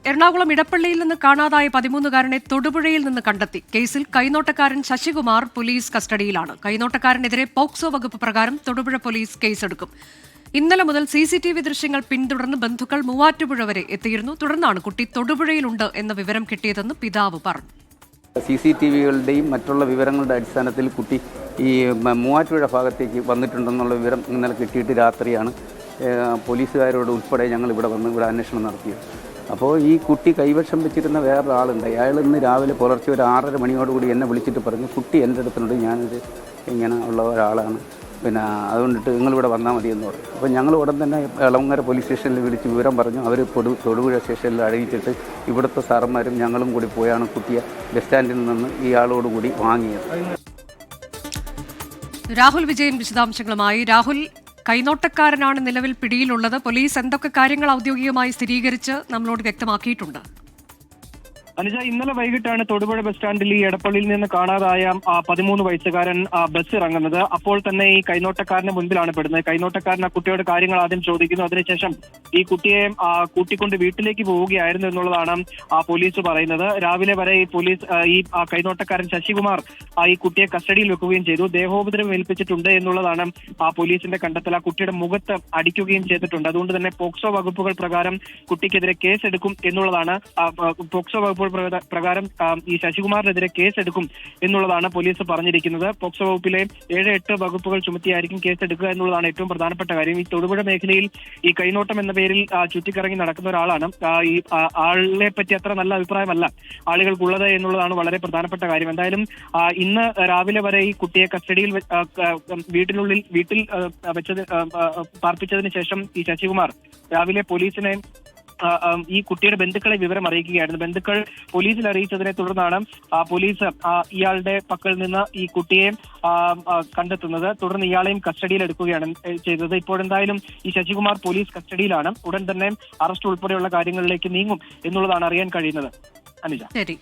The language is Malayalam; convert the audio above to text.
എറണാകുളം ഇടപ്പള്ളിയിൽ നിന്ന് കാണാതായ 13-കാരനെ തൊടുപുഴയിൽ നിന്ന് കണ്ടെത്തി. കേസിൽ കൈനോട്ടക്കാരൻ ശശികുമാർ പോലീസ് കസ്റ്റഡിയിലാണ്. കൈനോട്ടക്കാരനെതിരെ പോക്സോ വകുപ്പ് പ്രകാരം തൊടുപുഴ പോലീസ് കേസെടുക്കും. ഇന്നലെ മുതൽ CCTV ദൃശ്യങ്ങൾ പിന്തുടർന്ന് ബന്ധുക്കൾ മൂവാറ്റുപുഴ വരെ എത്തിയിരുന്നു. തുടർന്നാണ് കുട്ടി തൊടുപുഴയിലുണ്ട് എന്ന വിവരം കിട്ടിയതെന്ന് പിതാവ് പറഞ്ഞു. CCTVകളുടെയും മറ്റുള്ള വിവരങ്ങളുടെ അടിസ്ഥാനത്തിൽ കുട്ടി ഈ മൂവാറ്റുപുഴ ഭാഗത്തേക്ക് വന്നിട്ടുണ്ടെന്നുള്ള വിവരം ഇന്നലെ കിട്ടിയിട്ട് രാത്രിയാണ് പോലീസുകാരോട് ഉൾപ്പെടെ ഞങ്ങൾ ഇവിടെ അന്വേഷണം നടത്തിയത്. അപ്പോൾ ഈ കുട്ടി കൈവശം വെച്ചിരുന്ന വേറൊരാളുണ്ട്. അയാൾ ഇന്ന് രാവിലെ പുലർച്ചെ ഒരു 6:30 മണിയോടുകൂടി എന്നെ വിളിച്ചിട്ട് പറഞ്ഞു, കുട്ടി എൻ്റെ അടുത്തുണ്ട്, ഞാനൊരു ഇങ്ങനെ ഉള്ള ഒരാളാണ്, പിന്നെ അതുകൊണ്ടിട്ട് നിങ്ങളിവിടെ വന്നാൽ മതിയെന്ന് പറഞ്ഞു. അപ്പോൾ ഞങ്ങൾ ഉടൻ തന്നെ എളമങ്ങര പോലീസ് സ്റ്റേഷനിൽ വിളിച്ച് വിവരം പറഞ്ഞു. അവർ തൊടുപുഴ സ്റ്റേഷനിൽ അറിയിച്ചിട്ട് ഇവിടുത്തെ സാറന്മാരും ഞങ്ങളും കൂടി പോയാണ് കുട്ടിയെ ബസ് സ്റ്റാൻഡിൽ നിന്ന് ഇയാളോടുകൂടി വാങ്ങിയത്. രാഹുൽ വിജയൻ വിശദാംശങ്ങളുമായി. രാഹുൽ, കൈനോട്ടക്കാരനാണ് നിലവിൽ പിടിയിലുള്ളത്. പോലീസ് എന്തൊക്കെ കാര്യങ്ങൾ ഔദ്യോഗികമായി സ്ഥിരീകരിച്ച് നമ്മളോട് വ്യക്തമാക്കിയിട്ടുണ്ട്? അനുജ, ഇന്നലെ വൈകിട്ടാണ് തൊടുപുഴ ബസ് സ്റ്റാൻഡിൽ ഈ എടപ്പള്ളിയിൽ നിന്ന് കാണാതായ 13 വയസ്സുകാരൻ ബസ് ഇറങ്ങുന്നത്. അപ്പോൾ തന്നെ ഈ കൈനോട്ടക്കാരന്റെ മുൻപിലാണ് പെടുന്നത്. കൈനോട്ടക്കാരൻ ആ കുട്ടിയോട് കാര്യങ്ങൾ ആദ്യം ചോദിക്കുന്നു. അതിനുശേഷം ഈ കുട്ടിയെ കൂട്ടിക്കൊണ്ട് വീട്ടിലേക്ക് പോവുകയായിരുന്നു എന്നുള്ളതാണ് പോലീസ് പറയുന്നത്. രാവിലെ വരെ ഈ പോലീസ് ഈ കൈനോട്ടക്കാരൻ ശശികുമാർ ഈ കുട്ടിയെ കസ്റ്റഡിയിൽ വെക്കുകയും ചെയ്തു. ദേഹോപദ്രവം ഏൽപ്പിച്ചിട്ടുണ്ട് എന്നുള്ളതാണ് പോലീസിന്റെ കണ്ടെത്തൽ. ആ കുട്ടിയുടെ മുഖത്ത് അടിക്കുകയും ചെയ്തിട്ടുണ്ട്. അതുകൊണ്ട് തന്നെ പോക്സോ വകുപ്പുകൾ പ്രകാരം കുട്ടിക്കെതിരെ കേസെടുക്കും എന്നുള്ളതാണ്. പോക്സോ വകുപ്പ് പ്രകാരം ഈ ശശികുമാറിനെതിരെ കേസെടുക്കും എന്നുള്ളതാണ് പോലീസ് പറഞ്ഞിരിക്കുന്നത്. പോക്സോ വകുപ്പിലെ 7-8 വകുപ്പുകൾ ചുമത്തിയായിരിക്കും കേസെടുക്കുക എന്നുള്ളതാണ് ഏറ്റവും പ്രധാനപ്പെട്ട കാര്യം. ഈ തൊടുപുഴ മേഖലയിൽ ഈ കൈനോട്ടം എന്ന പേരിൽ ചുറ്റിക്കറങ്ങി നടക്കുന്ന ഒരാളാണ്. ഈ ആളിനെ പറ്റി അത്ര നല്ല അഭിപ്രായമല്ല ആളുകൾക്കുള്ളത് എന്നുള്ളതാണ് വളരെ പ്രധാനപ്പെട്ട കാര്യം. എന്തായാലും ഇന്ന് രാവിലെ വരെ ഈ കുട്ടിയെ കസ്റ്റഡിയിൽ വീട്ടിൽ പാർപ്പിച്ചതിന് ശേഷം ഈ ശശികുമാർ രാവിലെ പോലീസിനെ ഈ കുട്ടിയുടെ ബന്ധുക്കളെ വിവരം അറിയിക്കുകയായിരുന്നു. ബന്ധുക്കൾ പോലീസിൽ അറിയിച്ചതിനെ തുടർന്നാണ് പോലീസ് ഇയാളുടെ പക്കൽ നിന്ന് ഈ കുട്ടിയെ കണ്ടെത്തുന്നത്. തുടർന്ന് ഇയാളെയും കസ്റ്റഡിയിൽ എടുക്കുകയാണ് ചെയ്തത്. ഇപ്പോഴെന്തായാലും ഈ ശശികുമാർ പോലീസ് കസ്റ്റഡിയിലാണ്. ഉടൻ തന്നെ അറസ്റ്റ് ഉൾപ്പെടെയുള്ള കാര്യങ്ങളിലേക്ക് നീങ്ങും എന്നുള്ളതാണ് അറിയാൻ കഴിയുന്നത്. അനുജ. ശരി.